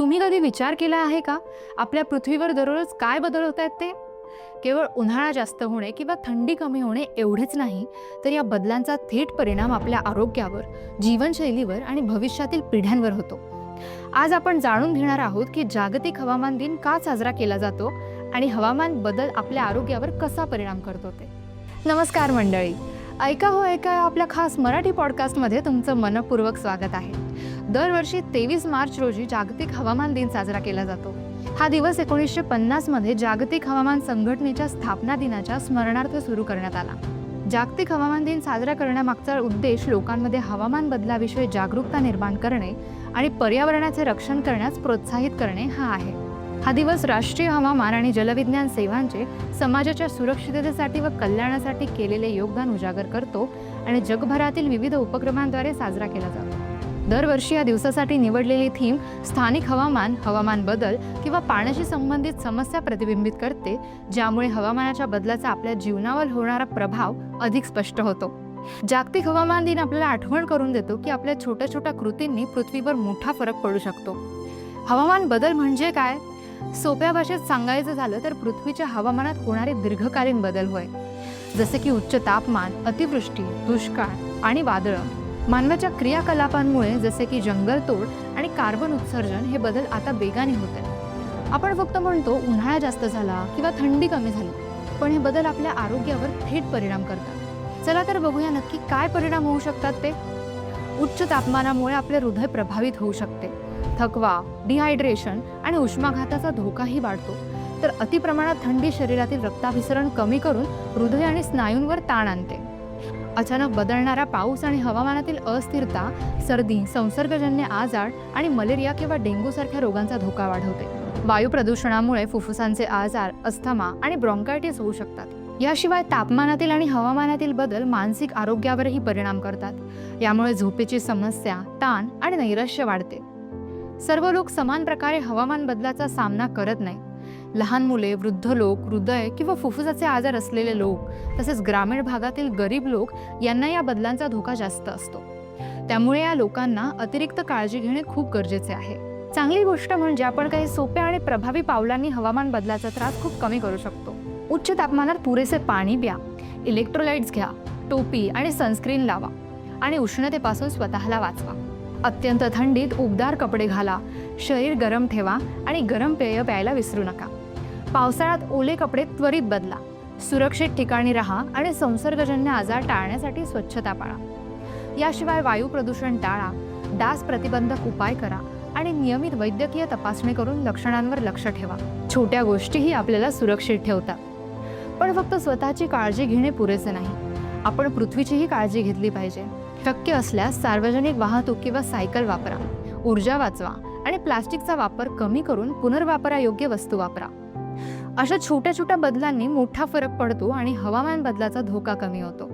तुम्ही कधी विचार केला आहे का आपल्या पृथ्वीवर दररोज काय बदल होत आहेत ते? केवळ उन्हाळा जास्त होणे किंवा थंडी कमी होणे एवढेच नाही, तर या बदलांचा थेट परिणाम आपल्या आरोग्यावर, जीवनशैलीवर आणि भविष्यातील पिढ्यांवर होतो. आज आपण जाणून घेणार आहोत की जागतिक हवामान दिन का साजरा केला जातो आणि हवामान बदल आपल्या आरोग्यावर कसा परिणाम करतो ते. नमस्कार मंडळी, ऐका हो ऐका आपल्या खास मराठी पॉडकास्टमध्ये तुमचं मनपूर्वक स्वागत आहे. दरवर्षी 23 मार्च रोजी जागतिक हवामान दिन साजरा केला जातो. हा दिवस 1950 मध्ये जागतिक हवामान संघटनेच्या स्थापना दिनाच्या स्मरणार्थ सुरू करण्यात आला. जागतिक हवामान दिन साजरा करण्यामागचा उद्देश लोकांमध्ये हवामान बदलाविषयी जागरूकता निर्माण करणे आणि पर्यावरणाचे रक्षण करण्यास प्रोत्साहित करणे हा आहे. हा दिवस राष्ट्रीय हवामान आणि जलविज्ञान सेवांचे समाजाच्या सुरक्षिततेसाठी व कल्याणासाठी केलेले योगदान उजागर करतो आणि जगभरातील विविध उपक्रमांद्वारे साजरा केला जातो. दरवर्षी या दिवसासाठी निवडलेली थीम स्थानिक हवामान, हवामान बदल किंवा पाण्याशी संबंधित समस्या प्रतिबिंबित करते, ज्यामुळे हवामानाच्या बदलाचा आपल्या जीवनावर होणारा प्रभाव अधिक स्पष्ट होतो. जागतिक हवामान दिन आपल्याला आठवण करून देतो की आपल्या छोट्या छोट्या कृतींनी पृथ्वीवर मोठा फरक पडू शकतो. हवामान बदल म्हणजे काय? सोप्या भाषेत सांगायचं झालं तर पृथ्वीच्या हवामानात होणारे दीर्घकालीन बदल होय, जसे की उच्च तापमान, अतिवृष्टी, दुष्काळ आणि वादळं. मानवाच्या क्रियाकलापांमुळे जसे की जंगलतोड आणि कार्बन उत्सर्जन हे बदल आता वेगाने होत आहेत. आपण फक्त म्हणतो उन्हाळा जास्त झाला किंवा थंडी कमी झाली, पण हे बदल आपल्या आरोग्यावर थेट परिणाम करतात. चला तर बघूया नक्की काय परिणाम होऊ शकतात ते. उच्च तापमानामुळे आपले हृदय प्रभावित होऊ शकते. थकवा, डिहायड्रेशन आणि उष्माघाताचा धोकाही वाढतो. तर अतिप्रमाणात थंडी शरीरातील रक्ताभिसरण कमी करून हृदय आणि स्नायूंवर ताण आणते. अचानक बदलणारा पाऊस आणि हवामानातील अस्थिरता सर्दी, संसर्गजन्य आजार आणि मलेरिया किंवा डेंग्यू सारख्या रोगांचा धोका वाढवते. वायू प्रदूषणामुळे फुफ्फुसांचे आजार, अस्थमा आणि ब्रॉन्कायटिस होऊ शकतात. याशिवाय तापमानातील आणि हवामानातील बदल मानसिक आरोग्यावरही परिणाम करतात. यामुळे झोपेची समस्या, ताण आणि नैराश्य वाढते. सर्व लोक समान प्रकारे हवामान बदलाचा सामना करत नाही. लहान मुले, वृद्ध लोक, हृदय किंवा फुफ्फुसाचे आजार असलेले लोक, तसेच ग्रामीण भागातील गरीब लोक यांना या बदलांचा धोका जास्त असतो. त्यामुळे या लोकांना अतिरिक्त काळजी घेणे खूप गरजेचे आहे. चांगली गोष्ट म्हणजे आपण काही सोप्या आणि प्रभावी पावलांनी हवामान बदलाचा त्रास खूप कमी करू शकतो. उच्च तापमानात पुरेसे पाणी प्या, इलेक्ट्रोलाइट्स घ्या, टोपी आणि सनस्क्रीन लावा आणि उष्णतेपासून स्वतःला वाचवा. अत्यंत थंडीत उबदार कपडे घाला, शरीर गरम ठेवा आणि गरम पेय प्यायला विसरू नका. पावसाळ्यात ओले कपडे त्वरित बदला, सुरक्षित ठिकाणी राहा आणि संसर्गजन्य आजार टाळण्यासाठी स्वच्छता पाळा. याशिवाय वायू प्रदूषण टाळा, डास प्रतिबंधक उपाय करा आणि नियमित वैद्यकीय तपासणी करून लक्षणांवर लक्ष ठेवा. छोट्या गोष्टीही आपल्याला सुरक्षित ठेवतात. पण फक्त स्वतःची काळजी घेणे पुरेसे नाही, आपण पृथ्वीचीही काळजी घेतली पाहिजे. शक्य असल्यास सार्वजनिक वाहतूक किंवा सायकल वापरा, ऊर्जा वाचवा आणि प्लास्टिकचा वापर कमी करून पुनर्वापरायोग्य वस्तू वापरा. अशा छोट्या छोट्या बदलांनी मोठा फरक पडतो आणि हवामान बदलाचा धोका कमी होतो.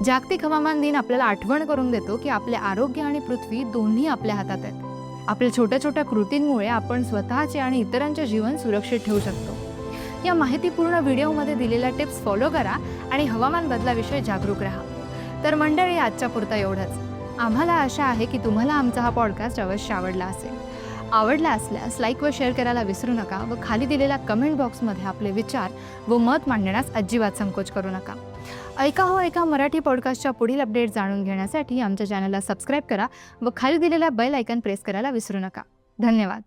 जागतिक हवामान दिन आपल्याला आठवण करून देतो की आपले आरोग्य आणि पृथ्वी दोन्ही आपल्या हातात आहेत. आपल्या छोट्या छोट्या कृतींमुळे आपण स्वतःचे आणि इतरांचे जीवन सुरक्षित ठेवू शकतो. या माहितीपूर्ण व्हिडिओमध्ये दिलेल्या टिप्स फॉलो करा आणि हवामान बदलाविषयी जागरूक राहा. तर मंडळी, आजच्या पुरता एवढंच. आम्हाला आशा आहे की तुम्हाला आमचा हा पॉडकास्ट अवश्य आवडला असेल. आवडला असल्यास लाईक व शेअर करायला विसरू नका व खाली दिलेल्या कमेंट बॉक्समध्ये आपले विचार व मत मांडण्यास अजिबात संकोच करू नका. ऐका हो ऐका मराठी पॉडकास्टच्या पुढील अपडेट जाणून घेण्यासाठी आमच्या चॅनलला सबस्क्राईब करा व खाली दिलेला बेल आयकॉन प्रेस करायला विसरू नका. धन्यवाद.